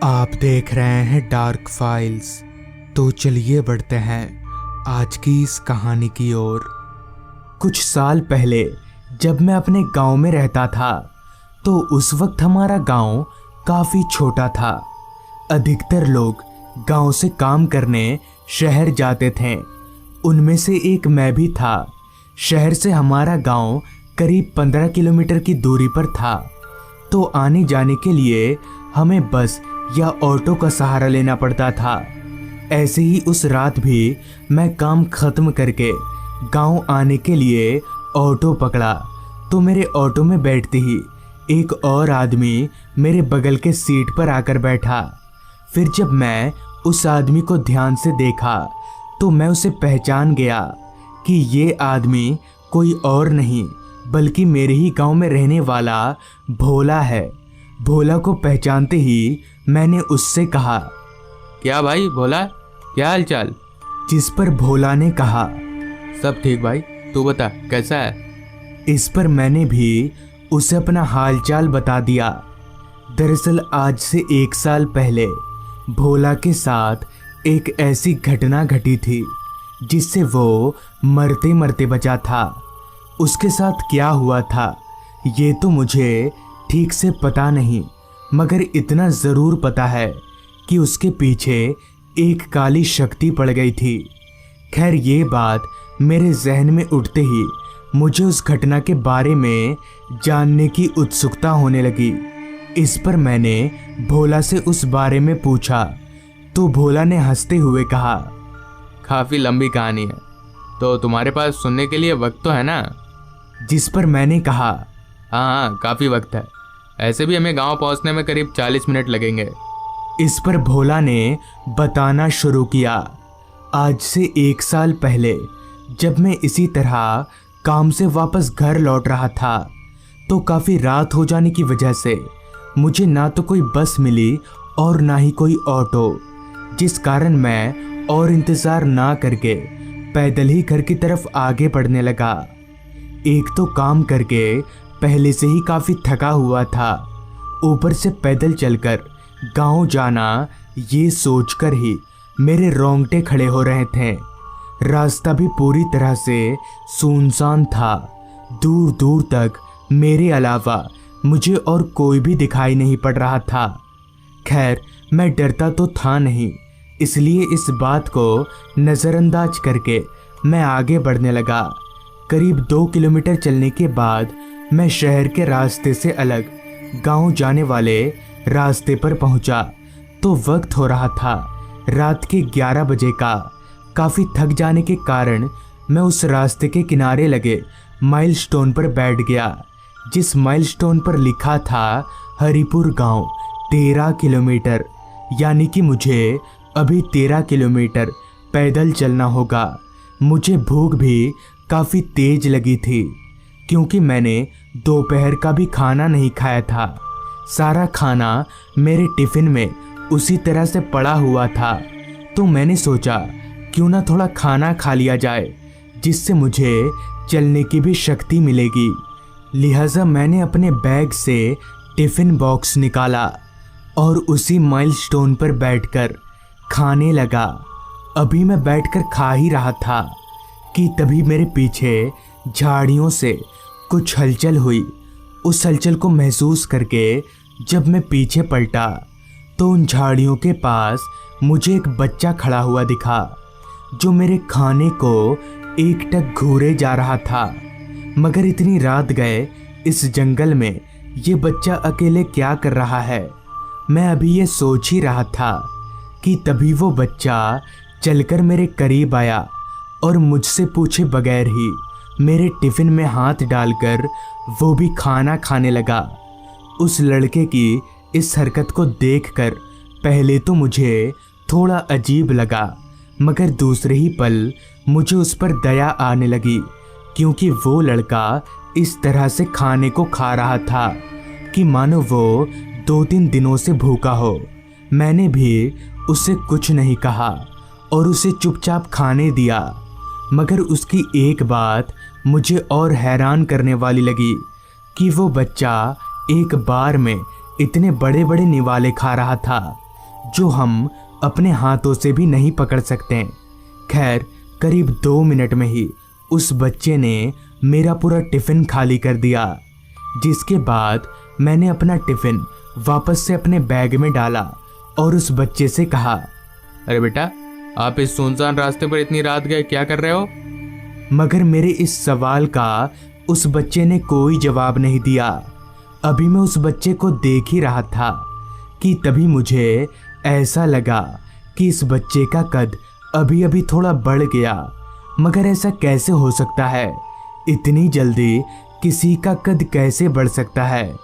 आप देख रहे हैं डार्क फाइल्स। तो चलिए बढ़ते हैं आज की इस कहानी की ओर। कुछ साल पहले जब मैं अपने गांव में रहता था तो उस वक्त हमारा गांव काफ़ी छोटा था। अधिकतर लोग गांव से काम करने शहर जाते थे। उनमें से एक मैं भी था। शहर से हमारा गांव करीब 15 किलोमीटर की दूरी पर था, तो आने जाने के लिए हमें बस या ऑटो का सहारा लेना पड़ता था। ऐसे ही उस रात भी मैं काम खत्म करके गांव आने के लिए ऑटो पकड़ा, तो मेरे ऑटो में बैठते ही एक और आदमी मेरे बगल के सीट पर आकर बैठा। फिर जब मैं उस आदमी को ध्यान से देखा तो मैं उसे पहचान गया कि ये आदमी कोई और नहीं बल्कि मेरे ही गांव में रहने वाला भोला है। भोला को पहचानते ही मैंने उससे कहा, क्या भाई भोला, क्या हाल चाल? जिस पर भोला ने कहा, सब ठीक भाई, तू बता कैसा है? इस पर मैंने भी उसे अपना हालचाल बता दिया। दरअसल आज से 1 साल पहले भोला के साथ एक ऐसी घटना घटी थी जिससे वो मरते मरते बचा था। उसके साथ क्या हुआ था ये तो मुझे ठीक से पता नहीं, मगर इतना ज़रूर पता है कि उसके पीछे एक काली शक्ति पड़ गई थी। खैर ये बात मेरे जहन में उठते ही मुझे उस घटना के बारे में जानने की उत्सुकता होने लगी। इस पर मैंने भोला से उस बारे में पूछा तो भोला ने हंसते हुए कहा, काफ़ी लंबी कहानी है, तो तुम्हारे पास सुनने के लिए वक्त तो है ना? जिस पर मैंने कहा, हाँ काफ़ी वक्त है, ऐसे भी हमें गांव पहुंचने में करीब 40 मिनट लगेंगे। इस पर भोला ने बताना शुरू किया। आज से 1 साल पहले जब मैं इसी तरह काम से वापस घर लौट रहा था तो काफ़ी रात हो जाने की वजह से मुझे ना तो कोई बस मिली और ना ही कोई ऑटो, जिस कारण मैं और इंतज़ार ना करके पैदल ही घर की तरफ आगे बढ़ने लगा। एक तो काम करके पहले से ही काफ़ी थका हुआ था, ऊपर से पैदल चलकर गांव जाना ये सोचकर ही मेरे रोंगटे खड़े हो रहे थे। रास्ता भी पूरी तरह से सुनसान था। दूर दूर तक मेरे अलावा मुझे और कोई भी दिखाई नहीं पड़ रहा था। खैर मैं डरता तो था नहीं, इसलिए इस बात को नज़रअंदाज करके मैं आगे बढ़ने लगा। करीब 2 किलोमीटर चलने के बाद मैं शहर के रास्ते से अलग गांव जाने वाले रास्ते पर पहुंचा तो वक्त हो रहा था रात के 11 बजे का। काफ़ी थक जाने के कारण मैं उस रास्ते के किनारे लगे माइलस्टोन पर बैठ गया, जिस माइलस्टोन पर लिखा था हरिपुर गांव 13 किलोमीटर, यानी कि मुझे अभी 13 किलोमीटर पैदल चलना होगा। मुझे भूख भी काफ़ी तेज लगी थी क्योंकि मैंने दोपहर का भी खाना नहीं खाया था। सारा खाना मेरे टिफ़िन में उसी तरह से पड़ा हुआ था, तो मैंने सोचा क्यों ना थोड़ा खाना खा लिया जाए, जिससे मुझे चलने की भी शक्ति मिलेगी। लिहाजा मैंने अपने बैग से टिफ़िन बॉक्स निकाला और उसी माइलस्टोन पर बैठकर खाने लगा। अभी मैं बैठकर खा ही रहा था कि तभी मेरे पीछे झाड़ियों से कुछ हलचल हुई। उस हलचल को महसूस करके जब मैं पीछे पलटा तो उन झाड़ियों के पास मुझे एक बच्चा खड़ा हुआ दिखा जो मेरे खाने को एकटक घूरे जा रहा था। मगर इतनी रात गए इस जंगल में ये बच्चा अकेले क्या कर रहा है, मैं अभी ये सोच ही रहा था कि तभी वो बच्चा चलकर मेरे करीब आया और मुझसे पूछे बगैर ही मेरे टिफ़िन में हाथ डालकर वो भी खाना खाने लगा। उस लड़के की इस हरकत को देखकर पहले तो मुझे थोड़ा अजीब लगा, मगर दूसरे ही पल मुझे उस पर दया आने लगी, क्योंकि वो लड़का इस तरह से खाने को खा रहा था कि मानो वो 2-3 दिनों से भूखा हो। मैंने भी उसे कुछ नहीं कहा और उसे चुपचाप खाने दिया, मगर उसकी एक बात मुझे और हैरान करने वाली लगी कि वो बच्चा एक बार में इतने बड़े बड़े निवाले खा रहा था जो हम अपने हाथों से भी नहीं पकड़ सकते। खैर करीब 2 मिनट में ही उस बच्चे ने मेरा पूरा टिफ़िन खाली कर दिया, जिसके बाद मैंने अपना टिफ़िन वापस से अपने बैग में डाला और उस बच्चे से कहा, अरे बेटा, आप इस सुनसान रास्ते पर इतनी रात गए क्या कर रहे हो? मगर मेरे इस सवाल का उस बच्चे ने कोई जवाब नहीं दिया। अभी मैं उस बच्चे को देख ही रहा था कि तभी मुझे ऐसा लगा कि इस बच्चे का कद अभी अभी थोड़ा बढ़ गया। मगर ऐसा कैसे हो सकता है? इतनी जल्दी किसी का कद कैसे बढ़ सकता है?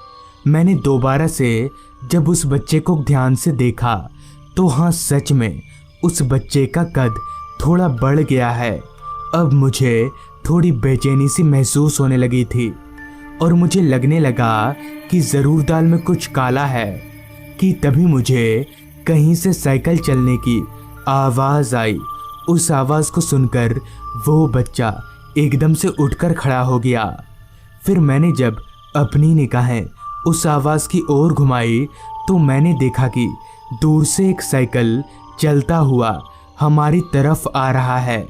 मैंने दोबारा से जब उस बच्चे को ध्यान से देखा तो हाँ, सच में उस बच्चे का कद थोड़ा बढ़ गया है। अब मुझे थोड़ी बेचैनी सी महसूस होने लगी थी और मुझे लगने लगा कि ज़रूर दाल में कुछ काला है कि तभी मुझे कहीं से साइकिल चलने की आवाज़ आई। उस आवाज़ को सुनकर वो बच्चा एकदम से उठकर खड़ा हो गया। फिर मैंने जब अपनी निगाहें उस आवाज़ की ओर घुमाई तो मैंने देखा कि दूर से एक साइकिल चलता हुआ हमारी तरफ आ रहा है।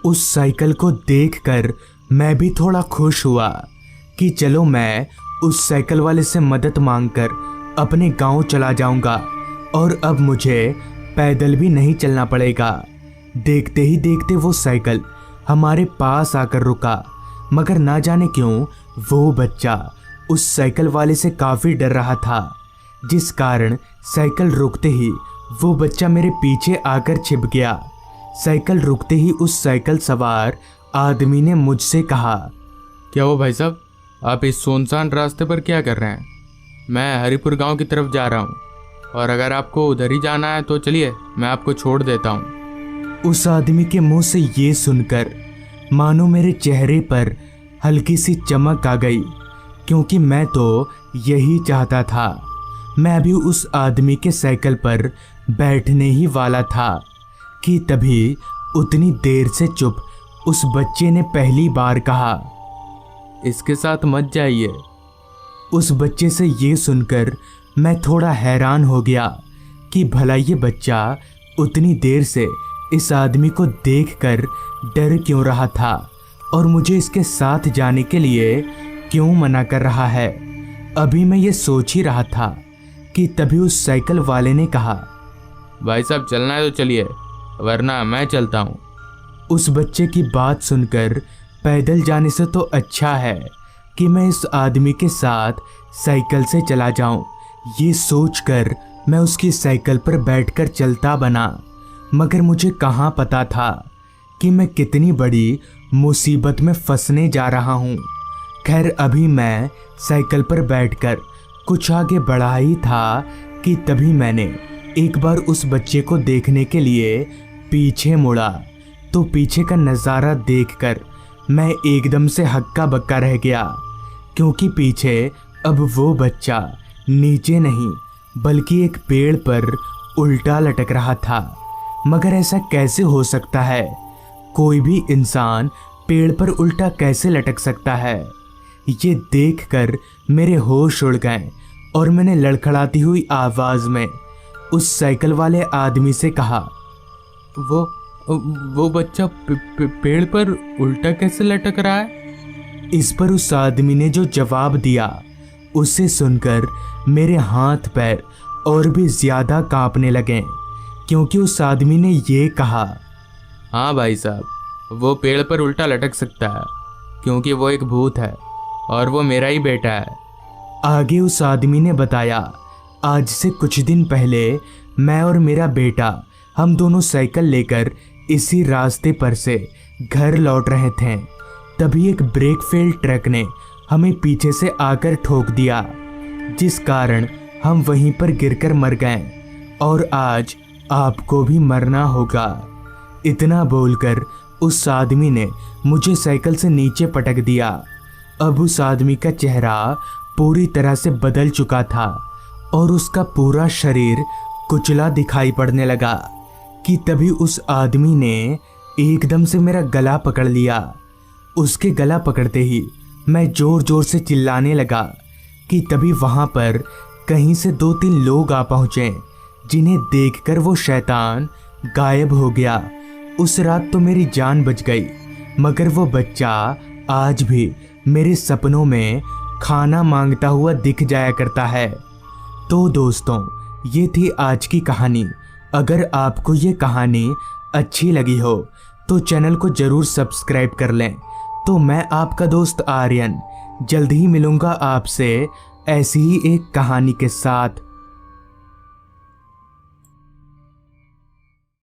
उस साइकिल को देखकर मैं भी थोड़ा खुश हुआ कि चलो मैं उस साइकिल वाले से मदद मांगकर अपने गांव चला जाऊंगा और अब मुझे पैदल भी नहीं चलना पड़ेगा। देखते ही देखते वो साइकिल हमारे पास आकर रुका, मगर ना जाने क्यों वो बच्चा उस साइकिल वाले से काफ़ी डर रहा था, जिस कारण साइकिल रुकते ही वो बच्चा मेरे पीछे आकर छिप गया। साइकिल रुकते ही उस साइकिल सवार आदमी ने मुझसे कहा, क्या हुआ भाई साहब, आप इस सुनसान रास्ते पर क्या कर रहे हैं? मैं हरिपुर गांव की तरफ जा रहा हूं और अगर आपको उधर ही जाना है तो चलिए, मैं आपको छोड़ देता हूं। उस आदमी के मुंह से ये सुनकर मानो मेरे चेहरे पर हल्की सी चमक आ गई, क्योंकि मैं तो यही चाहता था। मैं अभी उस आदमी के साइकिल पर बैठने ही वाला था कि तभी उतनी देर से चुप उस बच्चे ने पहली बार कहा, इसके साथ मत जाइए। उस बच्चे से ये सुनकर मैं थोड़ा हैरान हो गया कि भला ये बच्चा उतनी देर से इस आदमी को देखकर डर क्यों रहा था और मुझे इसके साथ जाने के लिए क्यों मना कर रहा है। अभी मैं ये सोच ही रहा था कि तभी उस साइकिल वाले ने कहा, भाई साहब चलना है तो चलिए, वरना मैं चलता हूँ। उस बच्चे की बात सुनकर पैदल जाने से तो अच्छा है कि मैं इस आदमी के साथ साइकिल से चला जाऊं। ये सोचकर मैं उसकी साइकिल पर बैठकर चलता बना, मगर मुझे कहाँ पता था कि मैं कितनी बड़ी मुसीबत में फंसने जा रहा हूँ। खैर अभी मैं साइकिल पर बैठकर कुछ आगे बढ़ा ही था कि तभी मैंने एक बार उस बच्चे को देखने के लिए पीछे मुड़ा तो पीछे का नज़ारा देखकर मैं एकदम से हक्का बक्का रह गया, क्योंकि पीछे अब वो बच्चा नीचे नहीं बल्कि एक पेड़ पर उल्टा लटक रहा था। मगर ऐसा कैसे हो सकता है? कोई भी इंसान पेड़ पर उल्टा कैसे लटक सकता है? ये देखकर मेरे होश उड़ गए और मैंने लड़खड़ाती हुई आवाज़ में उस साइकिल वाले आदमी से कहा, वो बच्चा पेड़ पर उल्टा कैसे लटक रहा है? इस पर उस आदमी ने जो जवाब दिया उसे सुनकर मेरे हाथ पैर और भी ज़्यादा कांपने लगे, क्योंकि उस आदमी ने ये कहा, हाँ भाई साहब, वो पेड़ पर उल्टा लटक सकता है क्योंकि वो एक भूत है और वो मेरा ही बेटा है। आगे उस आदमी ने बताया, आज से कुछ दिन पहले मैं और मेरा बेटा हम दोनों साइकिल लेकर इसी रास्ते पर से घर लौट रहे थे। तभी एक ब्रेक फेल ट्रक ने हमें पीछे से आकर ठोक दिया, जिस कारण हम वहीं पर गिरकर मर गए और आज आपको भी मरना होगा। इतना बोलकर उस आदमी ने मुझे साइकिल से नीचे पटक दिया। अब उस आदमी का चेहरा पूरी तरह से बदल चुका था और उसका पूरा शरीर कुचला दिखाई पड़ने लगा कि तभी उस आदमी ने एकदम से मेरा गला पकड़ लिया। उसके गला पकड़ते ही मैं ज़ोर ज़ोर से चिल्लाने लगा कि तभी वहाँ पर कहीं से 2-3 लोग आ पहुँचे, जिन्हें देखकर वो शैतान गायब हो गया। उस रात तो मेरी जान बच गई, मगर वो बच्चा आज भी मेरे सपनों में खाना मांगता हुआ दिख जाया करता है। तो दोस्तों, ये थी आज की कहानी। अगर आपको ये कहानी अच्छी लगी हो तो चैनल को ज़रूर सब्सक्राइब कर लें। तो मैं आपका दोस्त आर्यन जल्द ही मिलूँगा आपसे ऐसी ही एक कहानी के साथ।